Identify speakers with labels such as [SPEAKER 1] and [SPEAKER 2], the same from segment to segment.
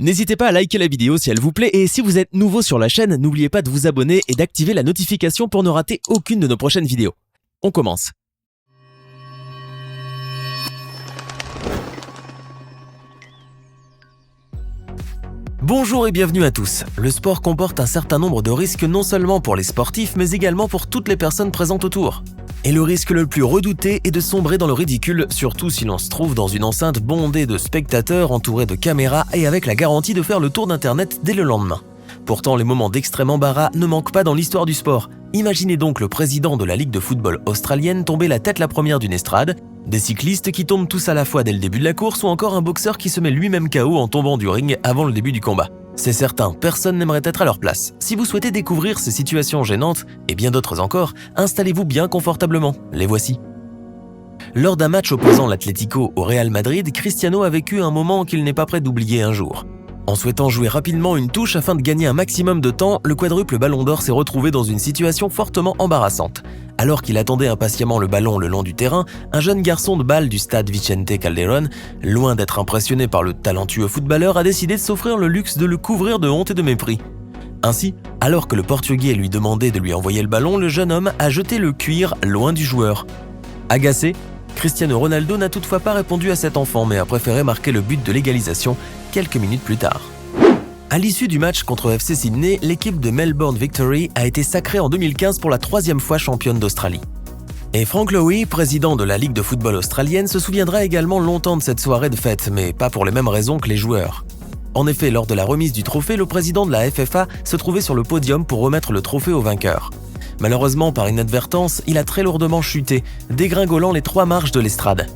[SPEAKER 1] N'hésitez pas à liker la vidéo si elle vous plaît et si vous êtes nouveau sur la chaîne, n'oubliez pas de vous abonner et d'activer la notification pour ne rater aucune de nos prochaines vidéos. On commence. Bonjour et bienvenue à tous. Le sport comporte un certain nombre de risques non seulement pour les sportifs mais également pour toutes les personnes présentes autour. Et le risque le plus redouté est de sombrer dans le ridicule, surtout si l'on se trouve dans une enceinte bondée de spectateurs entourés de caméras et avec la garantie de faire le tour d'internet dès le lendemain. Pourtant, les moments d'extrême embarras ne manquent pas dans l'histoire du sport. Imaginez donc le président de la Ligue de football australienne tomber la tête la première d'une estrade, des cyclistes qui tombent tous à la fois dès le début de la course ou encore un boxeur qui se met lui-même KO en tombant du ring avant le début du combat. C'est certain, personne n'aimerait être à leur place. Si vous souhaitez découvrir ces situations gênantes, et bien d'autres encore, installez-vous bien confortablement. Les voici. Lors d'un match opposant l'Atlético au Real Madrid, Cristiano a vécu un moment qu'il n'est pas prêt d'oublier un jour. En souhaitant jouer rapidement une touche afin de gagner un maximum de temps, le quadruple Ballon d'Or s'est retrouvé dans une situation fortement embarrassante. Alors qu'il attendait impatiemment le ballon le long du terrain, un jeune garçon de balle du stade Vicente Calderón, loin d'être impressionné par le talentueux footballeur, a décidé de s'offrir le luxe de le couvrir de honte et de mépris. Ainsi, alors que le Portugais lui demandait de lui envoyer le ballon, le jeune homme a jeté le cuir loin du joueur. Agacé, Cristiano Ronaldo n'a toutefois pas répondu à cet enfant mais a préféré marquer le but de l'égalisation quelques minutes plus tard. À l'issue du match contre FC Sydney, l'équipe de Melbourne Victory a été sacrée en 2015 pour la 3e fois championne d'Australie. Et Frank Lowy, président de la Ligue de football australienne, se souviendra également longtemps de cette soirée de fête, mais pas pour les mêmes raisons que les joueurs. En effet, lors de la remise du trophée, le président de la FFA se trouvait sur le podium pour remettre le trophée au vainqueur. Malheureusement, par inadvertance, il a très lourdement chuté, dégringolant les 3 marches de l'estrade.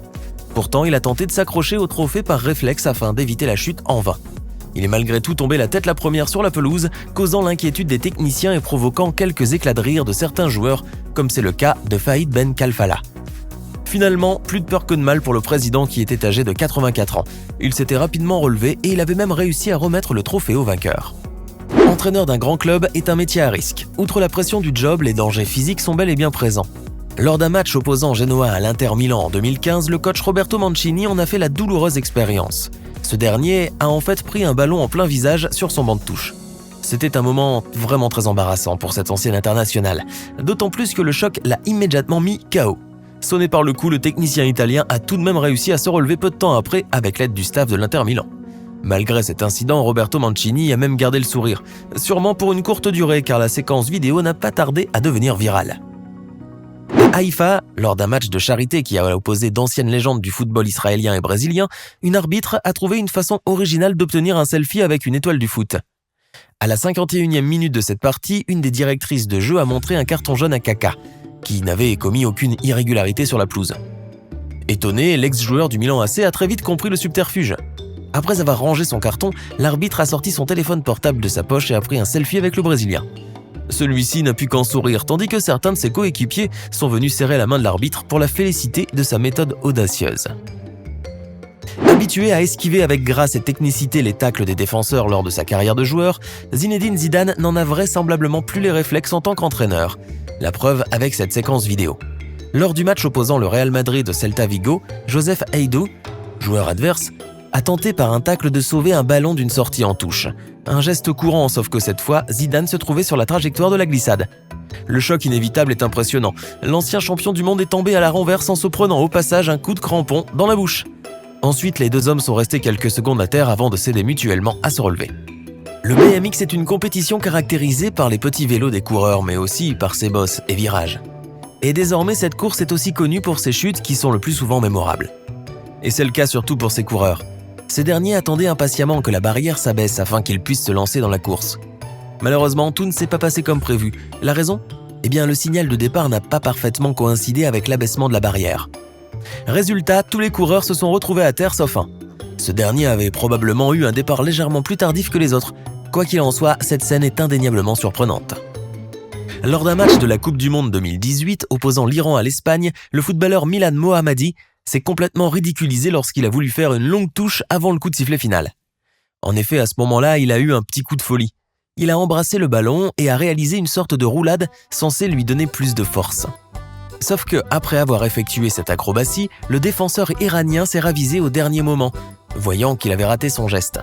[SPEAKER 1] Pourtant, il a tenté de s'accrocher au trophée par réflexe afin d'éviter la chute en vain. Il est malgré tout tombé la tête la première sur la pelouse, causant l'inquiétude des techniciens et provoquant quelques éclats de rire de certains joueurs, comme c'est le cas de Faïd Ben Khalfala. Finalement, plus de peur que de mal pour le président qui était âgé de 84 ans. Il s'était rapidement relevé et il avait même réussi à remettre le trophée au vainqueur. Entraîneur d'un grand club est un métier à risque. Outre la pression du job, les dangers physiques sont bel et bien présents. Lors d'un match opposant Genoa à l'Inter Milan en 2015, le coach Roberto Mancini en a fait la douloureuse expérience. Ce dernier a en fait pris un ballon en plein visage sur son banc de touche. C'était un moment vraiment très embarrassant pour cet ancien international, d'autant plus que le choc l'a immédiatement mis KO. Sonné par le coup, le technicien italien a tout de même réussi à se relever peu de temps après avec l'aide du staff de l'Inter Milan. Malgré cet incident, Roberto Mancini a même gardé le sourire, sûrement pour une courte durée car la séquence vidéo n'a pas tardé à devenir virale. À Haïfa, lors d'un match de charité qui a opposé d'anciennes légendes du football israélien et brésilien, une arbitre a trouvé une façon originale d'obtenir un selfie avec une étoile du foot. À la 51e minute de cette partie, une des directrices de jeu a montré un carton jaune à Kaka, qui n'avait commis aucune irrégularité sur la pelouse. Étonné, l'ex-joueur du Milan AC a très vite compris le subterfuge. Après avoir rangé son carton, l'arbitre a sorti son téléphone portable de sa poche et a pris un selfie avec le Brésilien. Celui-ci n'a pu qu'en sourire, tandis que certains de ses coéquipiers sont venus serrer la main de l'arbitre pour la féliciter de sa méthode audacieuse. Habitué à esquiver avec grâce et technicité les tacles des défenseurs lors de sa carrière de joueur, Zinedine Zidane n'en a vraisemblablement plus les réflexes en tant qu'entraîneur. La preuve avec cette séquence vidéo. Lors du match opposant le Real Madrid au Celta Vigo, Joseph Haidou, joueur adverse, a tenté par un tacle de sauver un ballon d'une sortie en touche. Un geste courant, sauf que cette fois, Zidane se trouvait sur la trajectoire de la glissade. Le choc inévitable est impressionnant. L'ancien champion du monde est tombé à la renverse en se prenant au passage un coup de crampon dans la bouche. Ensuite, les deux hommes sont restés quelques secondes à terre avant de céder mutuellement à se relever. Le BMX est une compétition caractérisée par les petits vélos des coureurs, mais aussi par ses bosses et virages. Et désormais, cette course est aussi connue pour ses chutes qui sont le plus souvent mémorables. Et c'est le cas surtout pour ses coureurs. Ces derniers attendaient impatiemment que la barrière s'abaisse afin qu'ils puissent se lancer dans la course. Malheureusement, tout ne s'est pas passé comme prévu. La raison ? Eh bien, le signal de départ n'a pas parfaitement coïncidé avec l'abaissement de la barrière. Résultat, tous les coureurs se sont retrouvés à terre sauf un. Ce dernier avait probablement eu un départ légèrement plus tardif que les autres. Quoi qu'il en soit, cette scène est indéniablement surprenante. Lors d'un match de la Coupe du Monde 2018 opposant l'Iran à l'Espagne, le footballeur Milan Mohammadi s'est complètement ridiculisé lorsqu'il a voulu faire une longue touche avant le coup de sifflet final. En effet, à ce moment-là, il a eu un petit coup de folie. Il a embrassé le ballon et a réalisé une sorte de roulade censée lui donner plus de force. Sauf que, après avoir effectué cette acrobatie, le défenseur iranien s'est ravisé au dernier moment, voyant qu'il avait raté son geste.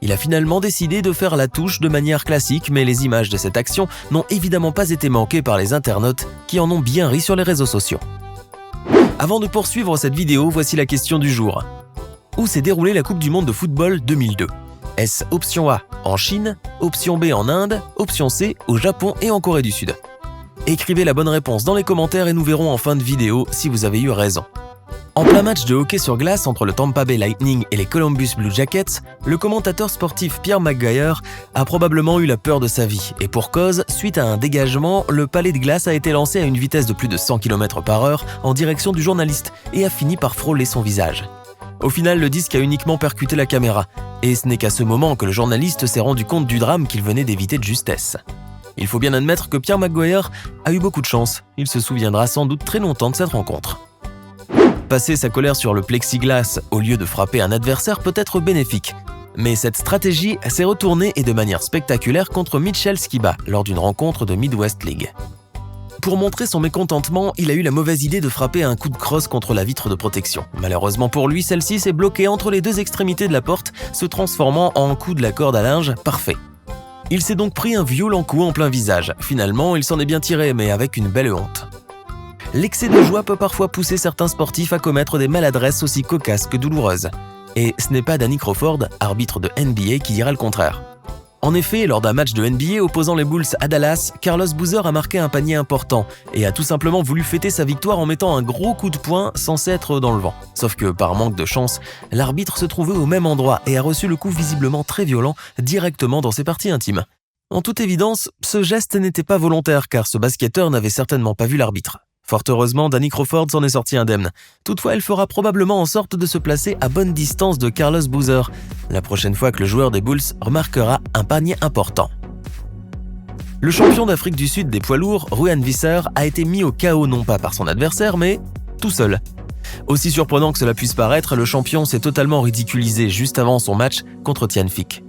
[SPEAKER 1] Il a finalement décidé de faire la touche de manière classique, mais les images de cette action n'ont évidemment pas été manquées par les internautes qui en ont bien ri sur les réseaux sociaux. Avant de poursuivre cette vidéo, voici la question du jour. Où s'est déroulée la Coupe du Monde de football 2002 ? Est-ce option A en Chine, option B en Inde, option C au Japon et en Corée du Sud ? Écrivez la bonne réponse dans les commentaires et nous verrons en fin de vidéo si vous avez eu raison. En plein match de hockey sur glace entre le Tampa Bay Lightning et les Columbus Blue Jackets, le commentateur sportif Pierre McGuire a probablement eu la peur de sa vie. Et pour cause, suite à un dégagement, le palais de glace a été lancé à une vitesse de plus de 100 km/h en direction du journaliste et a fini par frôler son visage. Au final, le disque a uniquement percuté la caméra. Et ce n'est qu'à ce moment que le journaliste s'est rendu compte du drame qu'il venait d'éviter de justesse. Il faut bien admettre que Pierre McGuire a eu beaucoup de chance. Il se souviendra sans doute très longtemps de cette rencontre. Passer sa colère sur le plexiglas au lieu de frapper un adversaire peut être bénéfique. Mais cette stratégie s'est retournée et de manière spectaculaire contre Mitchell Skiba lors d'une rencontre de Midwest League. Pour montrer son mécontentement, il a eu la mauvaise idée de frapper un coup de crosse contre la vitre de protection. Malheureusement pour lui, celle-ci s'est bloquée entre les deux extrémités de la porte, se transformant en coup de la corde à linge parfait. Il s'est donc pris un violent coup en plein visage. Finalement, il s'en est bien tiré, mais avec une belle honte. L'excès de joie peut parfois pousser certains sportifs à commettre des maladresses aussi cocasses que douloureuses. Et ce n'est pas Danny Crawford, arbitre de NBA, qui dira le contraire. En effet, lors d'un match de NBA opposant les Bulls à Dallas, Carlos Boozer a marqué un panier important et a tout simplement voulu fêter sa victoire en mettant un gros coup de poing censé être dans le vent. Sauf que, par manque de chance, l'arbitre se trouvait au même endroit et a reçu le coup visiblement très violent directement dans ses parties intimes. En toute évidence, ce geste n'était pas volontaire car ce basketteur n'avait certainement pas vu l'arbitre. Fort heureusement, Danny Crawford s'en est sorti indemne. Toutefois, elle fera probablement en sorte de se placer à bonne distance de Carlos Boozer la prochaine fois que le joueur des Bulls remarquera un panier important. Le champion d'Afrique du Sud des poids lourds, Ruan Visser, a été mis au KO non pas par son adversaire, mais tout seul. Aussi surprenant que cela puisse paraître, le champion s'est totalement ridiculisé juste avant son match contre Tian Phic.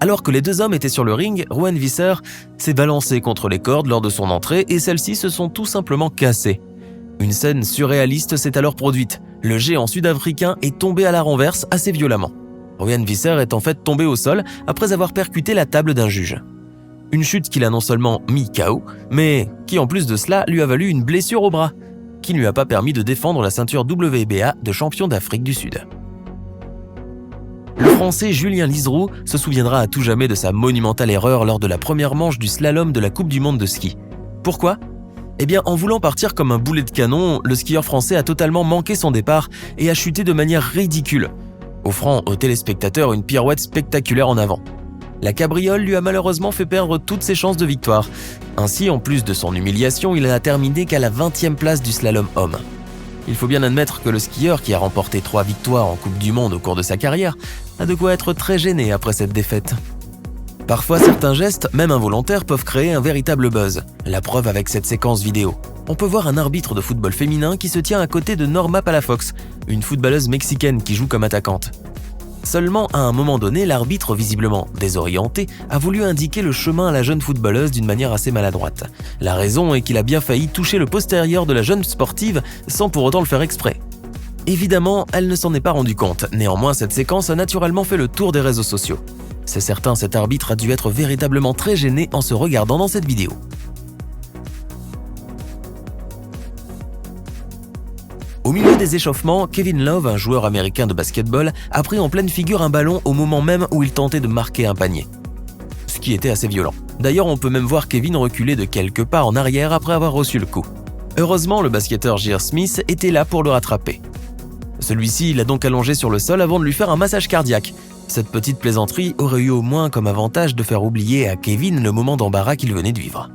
[SPEAKER 1] Alors que les deux hommes étaient sur le ring, Ruan Visser s'est balancé contre les cordes lors de son entrée et celles-ci se sont tout simplement cassées. Une scène surréaliste s'est alors produite. Le géant sud-africain est tombé à la renverse assez violemment. Ruan Visser est en fait tombé au sol après avoir percuté la table d'un juge. Une chute qui l'a non seulement mis KO, mais qui en plus de cela lui a valu une blessure au bras, qui ne lui a pas permis de défendre la ceinture WBA de champion d'Afrique du Sud. Le Français Julien Liseroux se souviendra à tout jamais de sa monumentale erreur lors de la première manche du slalom de la Coupe du Monde de ski. Pourquoi ? Eh bien, en voulant partir comme un boulet de canon, le skieur français a totalement manqué son départ et a chuté de manière ridicule, offrant aux téléspectateurs une pirouette spectaculaire en avant. La cabriole lui a malheureusement fait perdre toutes ses chances de victoire. Ainsi, en plus de son humiliation, il n'a terminé qu'à la 20e place du slalom homme. Il faut bien admettre que le skieur, qui a remporté 3 victoires en Coupe du Monde au cours de sa carrière, a de quoi être très gêné après cette défaite. Parfois, certains gestes, même involontaires, peuvent créer un véritable buzz. La preuve avec cette séquence vidéo. On peut voir un arbitre de football féminin qui se tient à côté de Norma Palafox, une footballeuse mexicaine qui joue comme attaquante. Seulement, à un moment donné, l'arbitre, visiblement désorienté, a voulu indiquer le chemin à la jeune footballeuse d'une manière assez maladroite. La raison est qu'il a bien failli toucher le postérieur de la jeune sportive sans pour autant le faire exprès. Évidemment, elle ne s'en est pas rendue compte. Néanmoins, cette séquence a naturellement fait le tour des réseaux sociaux. C'est certain, cet arbitre a dû être véritablement très gêné en se regardant dans cette vidéo. Au milieu des échauffements, Kevin Love, un joueur américain de basketball, a pris en pleine figure un ballon au moment même où il tentait de marquer un panier. Ce qui était assez violent. D'ailleurs, on peut même voir Kevin reculer de quelques pas en arrière après avoir reçu le coup. Heureusement, le basketteur J.R. Smith était là pour le rattraper. Celui-ci l'a donc allongé sur le sol avant de lui faire un massage cardiaque. Cette petite plaisanterie aurait eu au moins comme avantage de faire oublier à Kevin le moment d'embarras qu'il venait de vivre.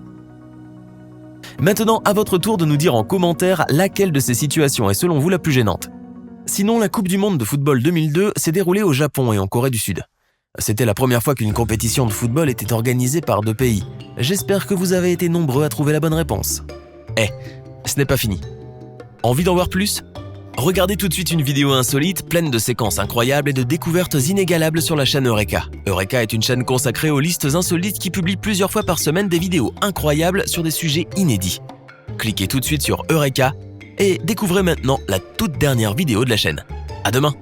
[SPEAKER 1] Maintenant, à votre tour de nous dire en commentaire laquelle de ces situations est selon vous la plus gênante. Sinon, la Coupe du Monde de football 2002 s'est déroulée au Japon et en Corée du Sud. C'était la première fois qu'une compétition de football était organisée par 2 pays. J'espère que vous avez été nombreux à trouver la bonne réponse. Ce n'est pas fini. Envie d'en voir plus ? Regardez tout de suite une vidéo insolite, pleine de séquences incroyables et de découvertes inégalables sur la chaîne Eureka. Eureka est une chaîne consacrée aux listes insolites qui publie plusieurs fois par semaine des vidéos incroyables sur des sujets inédits. Cliquez tout de suite sur Eureka et découvrez maintenant la toute dernière vidéo de la chaîne. À demain!